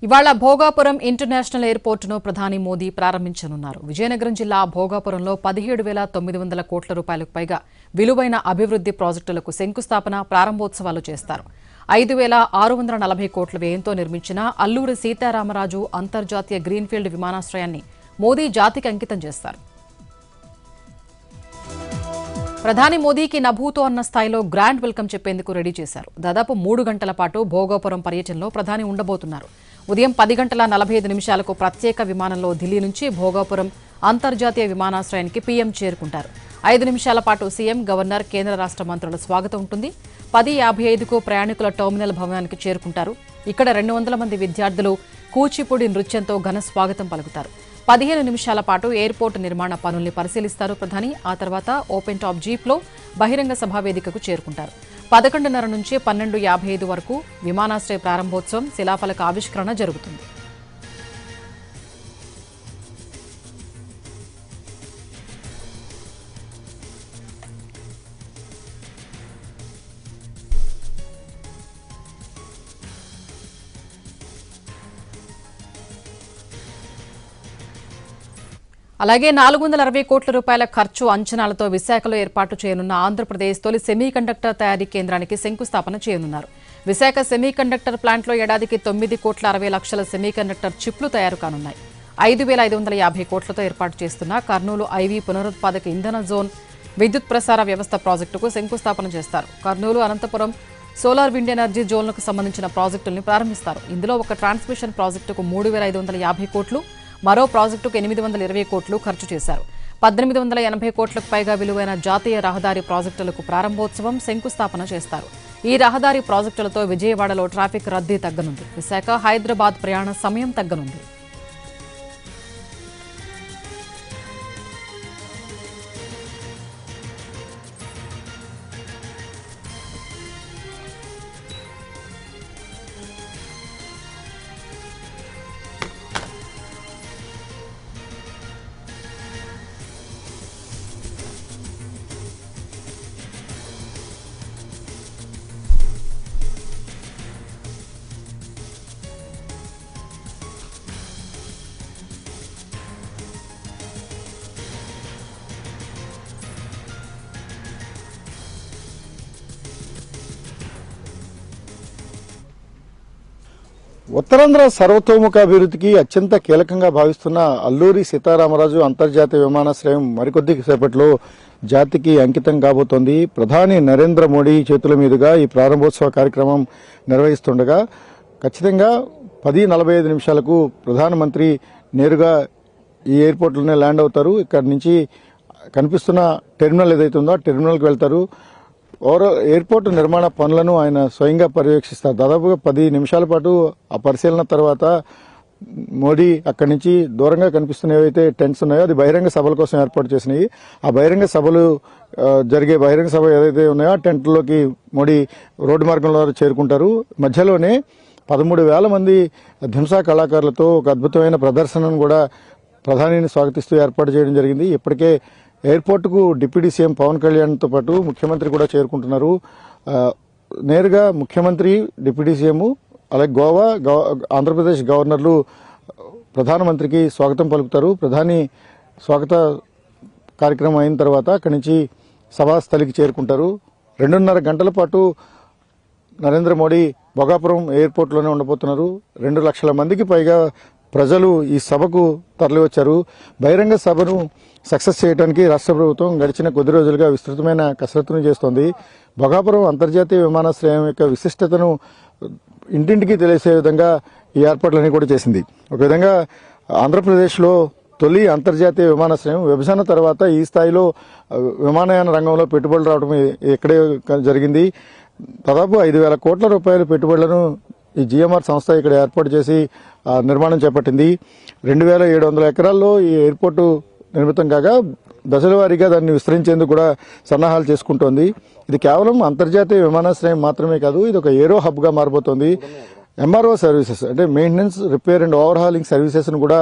ఇవాళ భోగాపురం ఇంటర్నేషనల్ ఎయిర్పోర్టును ప్రధాని మోదీ ప్రారంభించనున్నారు. విజయనగరం జిల్లా భోగాపురంలో 17,900 కోట్ల రూపాయలకు పైగా విలువైన అభివృద్ధి ప్రాజెక్టులకు శంకుస్థాపన, ప్రారంభోత్సవాలు చేస్తారు. 5,640 కోట్ల వ్యయంతో నిర్మించిన అల్లూరి సీతారామరాజు అంతర్జాతీయ గ్రీన్ఫీల్డ్ విమానాశ్రయాన్ని మోదీ జాతికి అంకితం చేస్తారు. ప్రధాని మోదీకి నభూతో అన్న స్థాయిలో గ్రాండ్ వెల్కమ్ చెప్పేందుకు రెడీ చేశారు. దాదాపు 3 గంటల పాటు భోగాపురం పర్యటనలో ప్రధాని ఉండబోతున్నారు. ఉదయం 10:45 ప్రత్యేక విమానంలో ఢిల్లీ నుంచి భోగాపురం అంతర్జాతీయ విమానాశ్రయానికి పీఎం చేరుకుంటారు. 5 నిమిషాల పాటు సీఎం, గవర్నర్, కేంద్ర రాష్ట్ర మంత్రుల స్వాగతం ఉంటుంది. 10:55కు ప్రయాణికుల టెర్మినల్ భవనానికి చేరుకుంటారు. ఇక్కడ 200 మంది విద్యార్థులు కూచిపూడి నృత్యంతో ఘన స్వాగతం పలుకుతారు. 15 నిమిషాల పాటు ఎయిర్పోర్టు నిర్మాణ పనుల్ని పరిశీలిస్తారు ప్రధాని. ఆ తర్వాత ఓపెన్ టాప్ జీప్లో బహిరంగ సభా వేదికకు చేరుకుంటారు. 11:30 నుంచి 12:55 వరకు విమానాశ్రయ ప్రారంభోత్సవం, శిలాఫలక ఆవిష్కరణ జరుగుతుంది. అలాగే 460 కోట్ల రూపాయల ఖర్చు అంచనాలతో విశాఖలో ఏర్పాటు చేయనున్న ఆంధ్రప్రదేశ్ తొలి సెమీకండక్టర్ తయారీ కేంద్రానికి శంకుస్థాపన చేయనున్నారు. విశాఖ సెమీకండక్టర్ ప్లాంట్లో ఏడాదికి 9,60,00,000 సెమీకండక్టర్ చిప్లు తయారు కానున్నాయి. 5,550 కోట్లతో ఏర్పాటు చేస్తున్న కర్నూలు ఐవీ పునరుత్పాదక ఇంధన జోన్ విద్యుత్ ప్రసార వ్యవస్థ ప్రాజెక్టుకు శంకుస్థాపన చేస్తారు. Kurnool, Anantapur solar wind energy జోన్లకు సంబంధించిన ప్రాజెక్టుల్ని ప్రారంభిస్తారు. ఇందులో ఒక ట్రాన్స్మిషన్ ప్రాజెక్టుకు 3,550 కోట్లు, మరో ప్రాజెక్టుకు 820 కోట్లు ఖర్చు చేశారు. 1880 కోట్లకు పైగా విలువైన జాతీయ రహదారి ప్రాజెక్టులకు ప్రారంభోత్సవం, శంకుస్థాపన చేస్తారు. ఈ రహదారి ప్రాజెక్టులతో విజయవాడలో ట్రాఫిక్ రద్దీ తగ్గనుంది. విశాఖ, హైదరాబాద్ ప్రయాణ సమయం తగ్గనుంది. ఉత్తరాంధ్ర సర్వతోముఖాభివృద్ధికి అత్యంత కీలకంగా భావిస్తున్న అల్లూరి సీతారామరాజు అంతర్జాతీయ విమానాశ్రయం మరికొద్ది సేపట్లో జాతికి అంకితం కాబోతోంది. ప్రధాని నరేంద్ర మోడీ చేతుల మీదుగా ఈ ప్రారంభోత్సవ కార్యక్రమం నిర్వహిస్తుండగా ఖచ్చితంగా 10:45 ప్రధానమంత్రి నేరుగా ఈ ఎయిర్పోర్ట్లోనే ల్యాండ్ అవుతారు. ఇక్కడి నుంచి కనిపిస్తున్న టెర్మినల్ ఏదైతే ఉందో ఆ టెర్మినల్కి వెళ్తారు. ఎయిర్పోర్టు నిర్మాణ పనులను ఆయన స్వయంగా పర్యవేక్షిస్తారు. దాదాపుగా 10 నిమిషాల పాటు ఆ పరిశీలన తర్వాత మోడీ అక్కడి నుంచి దూరంగా కనిపిస్తున్న ఏవైతే టెంట్స్ ఉన్నాయో అది బహిరంగ సభల కోసం ఏర్పాటు చేసినాయి. ఆ బహిరంగ సభలు జరిగే బహిరంగ సభ ఏదైతే ఉన్నాయో ఆ టెంట్లోకి మోడీ రోడ్డు మార్గంలో చేరుకుంటారు. మధ్యలోనే 13,000 మంది ధ్వంసా కళాకారులతో ఒక అద్భుతమైన ప్రదర్శనను కూడా ప్రధానిని స్వాగతిస్తూ ఏర్పాటు చేయడం జరిగింది. ఇప్పటికే ఎయిర్పోర్టుకు డిప్యూటీ సీఎం పవన్ కళ్యాణ్తో పాటు ముఖ్యమంత్రి కూడా చేరుకుంటున్నారు. నేరుగా ముఖ్యమంత్రి, డిప్యూటీ సీఎం, అలాగే ఆంధ్రప్రదేశ్ గవర్నర్లు ప్రధానమంత్రికి స్వాగతం పలుకుతారు. ప్రధాని స్వాగత కార్యక్రమం అయిన తర్వాత అక్కడి నుంచి సభాస్థలికి చేరుకుంటారు. 2.5 గంటల పాటు నరేంద్ర మోడీ భోగాపురం ఎయిర్పోర్ట్లోనే ఉండబోతున్నారు. 2 లక్షల మందికి పైగా ప్రజలు ఈ సభకు తరలివచ్చారు. బహిరంగ సభను సక్సెస్ చేయడానికి రాష్ట్ర ప్రభుత్వం గడిచిన కొద్ది రోజులుగా విస్తృతమైన కసరత్తును చేస్తోంది. భోగాపురం అంతర్జాతీయ విమానాశ్రయం యొక్క విశిష్టతను ఇంటింటికి తెలిసే విధంగా ఈ ఏర్పాట్లన్నీ కూడా చేసింది. ఒక విధంగా ఆంధ్రప్రదేశ్లో తొలి అంతర్జాతీయ విమానాశ్రయం. విభజన తర్వాత ఈ స్థాయిలో విమానయాన రంగంలో పెట్టుబడులు రావడం ఇక్కడే జరిగింది. దాదాపు 5,000 కోట్ల రూపాయల పెట్టుబడులను ఈ జిఎంఆర్ సంస్థ ఇక్కడ ఏర్పాటు చేసి నిర్మాణం చేపట్టింది. 2,700 ఎకరాల్లో ఈ ఎయిర్పోర్టు నిర్మితం కాగా దశల వారీగా దాన్ని విస్తరించేందుకు కూడా సన్నాహాలు చేసుకుంటోంది. ఇది కేవలం అంతర్జాతీయ విమానాశ్రయం మాత్రమే కాదు, ఇది ఒక ఏరో హబ్గా మారబోతోంది. ఎంఆర్ఓ సర్వీసెస్ అంటే మెయింటెనెన్స్, రిపేర్ అండ్ ఓవర్హాలింగ్ సర్వీసెస్ను కూడా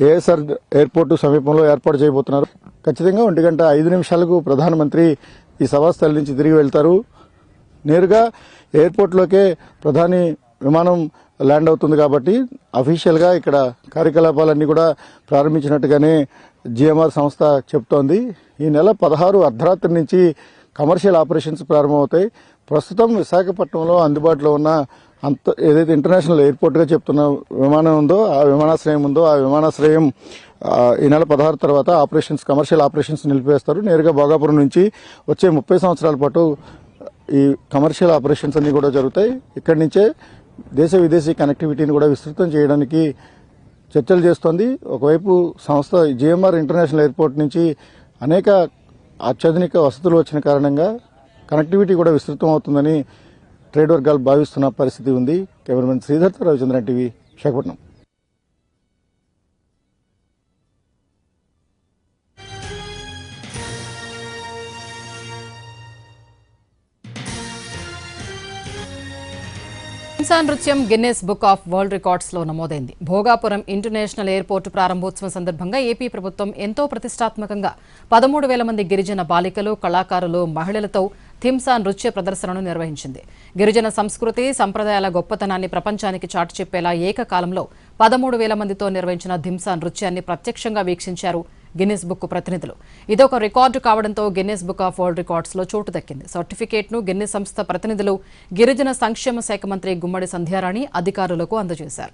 ఏఎస్ఆర్ ఎయిర్పోర్టు సమీపంలో ఏర్పాటు చేయబోతున్నారు. ఖచ్చితంగా 1:05 ప్రధానమంత్రి ఈ సభాస్థలి నుంచి తిరిగి వెళ్తారు. నేరుగా ఎయిర్పోర్ట్లోకే ప్రధాని విమానం ల్యాండ్ అవుతుంది కాబట్టి అఫీషియల్గా ఇక్కడ కార్యకలాపాలన్నీ కూడా ప్రారంభించినట్టుగానే జిఎంఆర్ సంస్థ చెప్తోంది. ఈ నెల 16 అర్ధరాత్రి నుంచి కమర్షియల్ ఆపరేషన్స్ ప్రారంభమవుతాయి. ప్రస్తుతం విశాఖపట్నంలో అందుబాటులో ఉన్న ఏదైతే ఇంటర్నేషనల్ ఎయిర్పోర్ట్గా చెప్తున్న విమానం ఉందో, ఆ విమానాశ్రయం ఈ నెల 16 తర్వాత కమర్షియల్ ఆపరేషన్స్ నిలిపివేస్తారు. నేరుగా భోగాపురం నుంచి వచ్చే 30 సంవత్సరాల పాటు ఈ కమర్షియల్ ఆపరేషన్స్ అన్ని కూడా జరుగుతాయి. ఇక్కడి నుంచే దేశ విదేశీ కనెక్టివిటీని కూడా విస్తృతం చేయడానికి చర్చలు చేస్తోంది. ఒకవైపు సంస్థ జిఎంఆర్ ఇంటర్నేషనల్ ఎయిర్పోర్ట్ నుంచి అనేక అత్యాధునిక వసతులు వచ్చిన కారణంగా కనెక్టివిటీ కూడా విస్తృతం అవుతుందని ట్రేడ్ వర్గాలు భావిస్తున్న పరిస్థితి ఉంది. కెమెరామెన్ శ్రీధర్తో రవిచంద్రన్ టీవీ, విశాఖపట్నం. హింసా నృత్యం Guinness Book of World Records లో నమోదైంది. భోగాపురం ఇంటర్నేషనల్ ఎయిర్పోర్టు ప్రారంభోత్సవం సందర్భంగా ఏపీ ప్రభుత్వం ఎంతో ప్రతిష్టాత్మకంగా 13,000 మంది గిరిజన బాలికలు, కళాకారులు, మహిళలతో థింసా నృత్య ప్రదర్శనను నిర్వహించింది. గిరిజన సంస్కృతి, సంప్రదాయాల గొప్పతనాన్ని ప్రపంచానికి చాటి చెప్పేలా ఏకకాలంలో 13,000 మందితో నిర్వహించిన థింసా నృత్యాన్ని ప్రత్యక్షంగా వీక్షించారు గిన్నిస్ బుక్ ప్రతినిధులు. ఇదొక రికార్డు కావడంతో Guinness book of World Records లో చోటు దక్కింది. సర్టిఫికేట్ను గిన్నిస్ సంస్థ ప్రతినిధులు గిరిజన సంక్షేమ శాఖ మంత్రి గుమ్మడి సంధ్యారాణి అధికారులకు అందజేశారు.